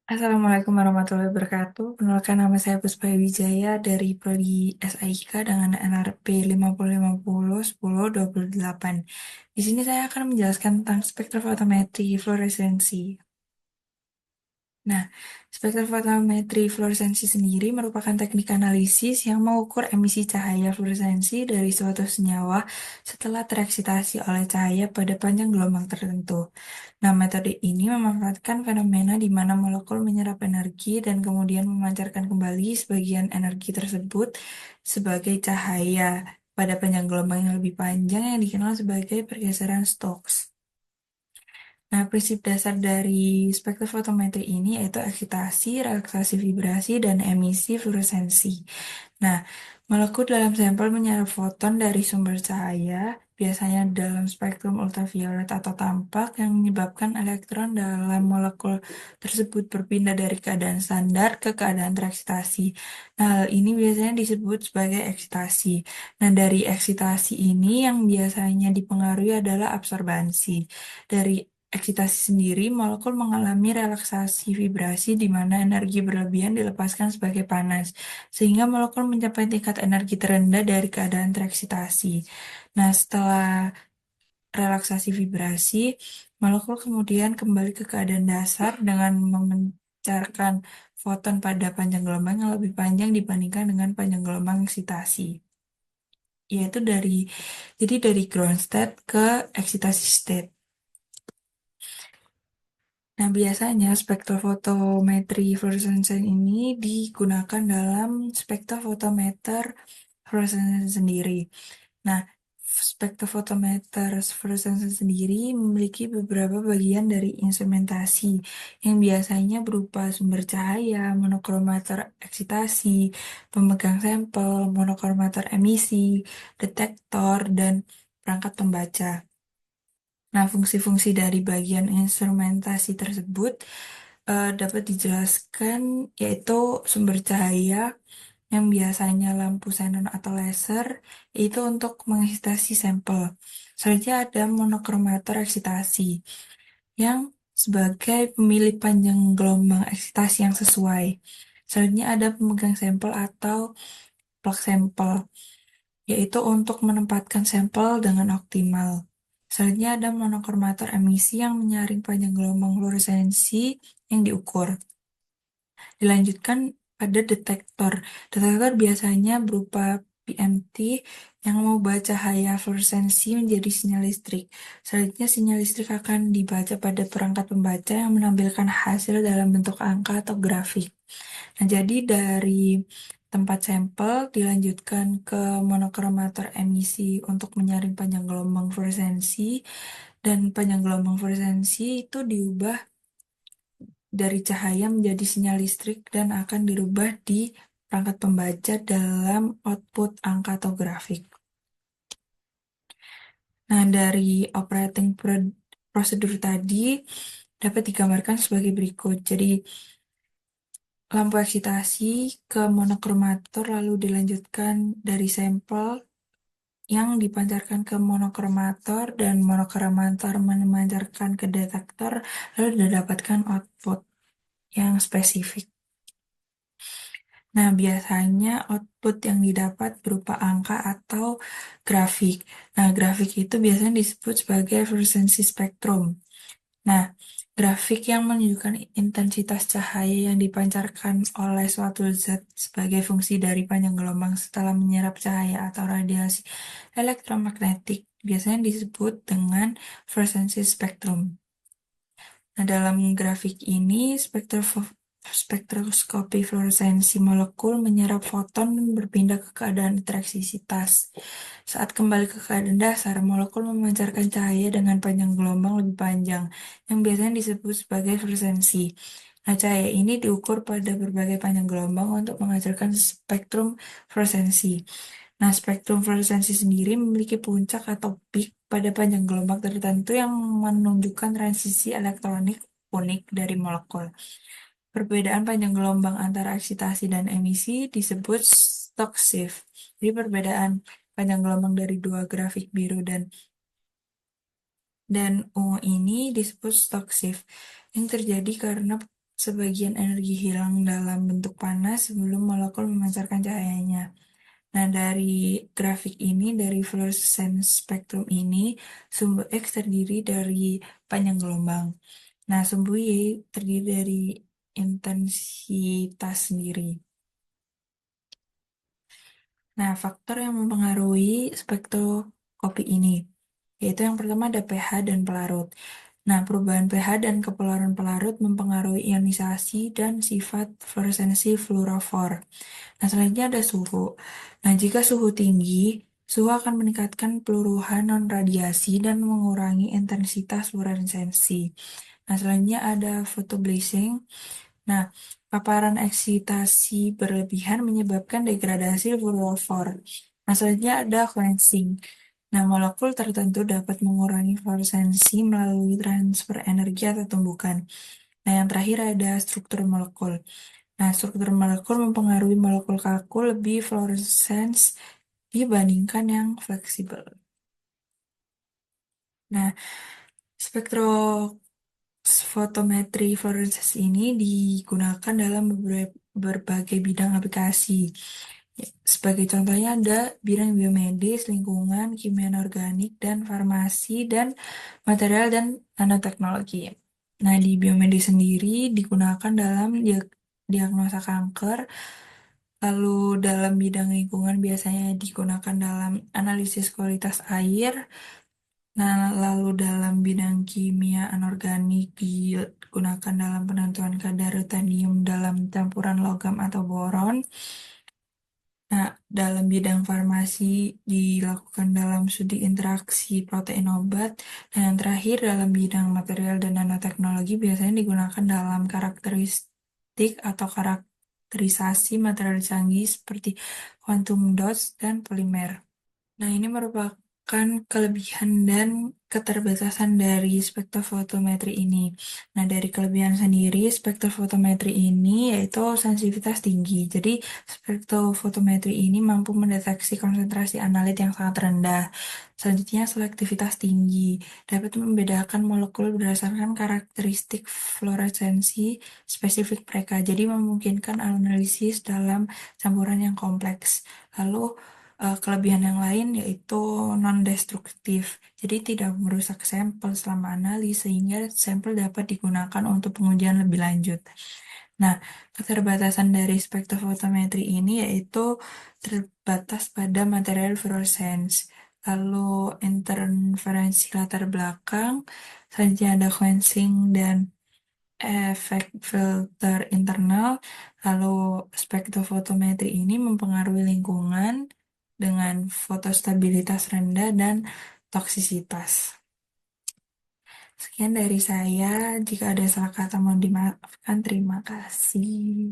Assalamualaikum warahmatullahi wabarakatuh. Perkenalkan nama saya Puspa Wijaya dari Prodi SIK dengan NRP 50501028. Di sini saya akan menjelaskan tentang spektrofotometri fluoresensi. Nah, spektrofotometri fluoresensi sendiri merupakan teknik analisis yang mengukur emisi cahaya fluoresensi dari suatu senyawa setelah tereksitasi oleh cahaya pada panjang gelombang tertentu. Nah, metode ini memanfaatkan fenomena di mana molekul menyerap energi dan kemudian memancarkan kembali sebagian energi tersebut sebagai cahaya pada panjang gelombang yang lebih panjang yang dikenal sebagai pergeseran Stokes. Nah, prinsip dasar dari spektrofotometri ini yaitu eksitasi, relaksasi vibrasi, dan emisi fluoresensi. Nah, molekul dalam sampel menyerap foton dari sumber cahaya, biasanya dalam spektrum ultraviolet atau tampak, yang menyebabkan elektron dalam molekul tersebut berpindah dari keadaan standar ke keadaan tereksitasi. Nah, hal ini biasanya disebut sebagai eksitasi. Nah, dari eksitasi ini yang biasanya dipengaruhi adalah absorbansi. Dari eksitasi sendiri, molekul mengalami relaksasi vibrasi di mana energi berlebihan dilepaskan sebagai panas sehingga molekul mencapai tingkat energi terendah dari keadaan tereksitasi. Nah, setelah relaksasi vibrasi, molekul kemudian kembali ke keadaan dasar dengan memancarkan foton pada panjang gelombang yang lebih panjang dibandingkan dengan panjang gelombang eksitasi, yaitu dari ground state ke excitasi state. Nah, biasanya spektrofotometri fluoresensi ini digunakan dalam spektrofotometer fluoresensi sendiri. Nah, spektrofotometer fluoresensi sendiri memiliki beberapa bagian dari instrumentasi yang biasanya berupa sumber cahaya, monokromator eksitasi, pemegang sampel, monokromator emisi, detektor, dan perangkat pembaca. Nah, fungsi-fungsi dari bagian instrumentasi tersebut dapat dijelaskan yaitu sumber cahaya yang biasanya lampu xenon atau laser, itu untuk mengeksitasi sampel. Selanjutnya ada monokromator eksitasi yang sebagai pemilih panjang gelombang eksitasi yang sesuai. Selanjutnya ada pemegang sampel atau plug sampel, yaitu untuk menempatkan sampel dengan optimal. Selanjutnya ada monokromator emisi yang menyaring panjang gelombang fluoresensi yang diukur. Dilanjutkan pada detektor. Detektor biasanya berupa PMT yang mengubah cahaya fluoresensi menjadi sinyal listrik. Selanjutnya sinyal listrik akan dibaca pada perangkat pembaca yang menampilkan hasil dalam bentuk angka atau grafik. Nah, jadi dari tempat sampel dilanjutkan ke monokromator emisi untuk menyaring panjang gelombang fluoresensi, dan panjang gelombang fluoresensi itu diubah dari cahaya menjadi sinyal listrik dan akan dirubah di perangkat pembaca dalam output angka atau grafik. Nah, dari operating prosedur tadi dapat digambarkan sebagai berikut. Jadi, lampu eksitasi ke monokromator lalu dilanjutkan dari sampel yang dipancarkan ke monokromator dan monokromator memancarkan ke detektor lalu didapatkan output yang spesifik. Nah, biasanya output yang didapat berupa angka atau grafik. Nah, grafik itu biasanya disebut sebagai fluoresensi spektrum. Nah, grafik yang menunjukkan intensitas cahaya yang dipancarkan oleh suatu zat sebagai fungsi dari panjang gelombang setelah menyerap cahaya atau radiasi elektromagnetik biasanya disebut dengan fluoresensi spektrum. Nah, dalam grafik ini, spektroskopi fluoresensi molekul menyerap foton dan berpindah ke keadaan tereksisitas. Saat kembali ke keadaan dasar, molekul memancarkan cahaya dengan panjang gelombang lebih panjang, yang biasanya disebut sebagai fluoresensi. Nah, cahaya ini diukur pada berbagai panjang gelombang untuk menghasilkan spektrum fluoresensi. Nah, spektrum fluoresensi sendiri memiliki puncak atau peak pada panjang gelombang tertentu yang menunjukkan transisi elektronik unik dari molekul. Perbedaan panjang gelombang antara eksitasi dan emisi disebut Stokes shift. Jadi perbedaan panjang gelombang dari dua grafik biru dan ungu ini disebut Stokes shift yang terjadi karena sebagian energi hilang dalam bentuk panas sebelum molekul memancarkan cahayanya. Nah, dari grafik ini, dari fluorescence spektrum ini, sumbu X terdiri dari panjang gelombang. Nah, sumbu Y terdiri dari intensitas sendiri. Nah, faktor yang mempengaruhi spektroskopi ini, yaitu yang pertama ada pH dan pelarut. Nah, perubahan pH dan kepelarutan pelarut mempengaruhi ionisasi dan sifat fluoresensi fluorofor. Nah, selanjutnya ada suhu. Nah, jika suhu tinggi, suhu akan meningkatkan peluruhan non-radiasi dan mengurangi intensitas fluoresensi. Nah, selanjutnya ada photobleaching. Nah, paparan eksitasi berlebihan menyebabkan degradasi fluorofor. Nah, selanjutnya ada quenching. Nah, molekul tertentu dapat mengurangi fluoresensi melalui transfer energi atau tumbukan. Nah, yang terakhir ada struktur molekul. Nah, struktur molekul mempengaruhi molekul kaku lebih fluoresens dibandingkan yang fleksibel. Nah, spektrofotometri fluoresens ini digunakan dalam berbagai bidang aplikasi. Ya, sebagai contohnya ada bidang biomedis, lingkungan, kimia organik, dan farmasi, dan material dan nanoteknologi. Nah, di biomedis sendiri digunakan dalam diagnosa kanker, lalu dalam bidang lingkungan biasanya digunakan dalam analisis kualitas air. Nah, lalu dalam bidang kimia anorganik digunakan dalam penentuan kadar ruthenium dalam campuran logam atau boron. Nah, dalam bidang farmasi dilakukan dalam studi interaksi protein obat. Dan yang terakhir dalam bidang material dan nanoteknologi biasanya digunakan dalam karakteristik atau karakterisasi material canggih seperti quantum dots dan polimer. Nah, ini merupakan kelebihan dan keterbatasan dari spektrofotometri ini. Nah, dari kelebihan sendiri, spektrofotometri ini yaitu sensitivitas tinggi. Jadi, spektrofotometri ini mampu mendeteksi konsentrasi analit yang sangat rendah. Selanjutnya, selektivitas tinggi. Dapat membedakan molekul berdasarkan karakteristik fluoresensi spesifik mereka. Jadi, memungkinkan analisis dalam campuran yang kompleks. Lalu, kelebihan yang lain yaitu non-destruktif, jadi tidak merusak sampel selama analis sehingga sampel dapat digunakan untuk pengujian lebih lanjut. Nah, keterbatasan dari spektrofotometri ini yaitu terbatas pada material fluorescence, lalu interferensi latar belakang, selanjutnya ada quenching dan efek filter internal, lalu spektrofotometri ini mempengaruhi lingkungan dengan fotostabilitas rendah dan toksisitas. Sekian dari saya, jika ada salah kata mohon dimaafkan, terima kasih.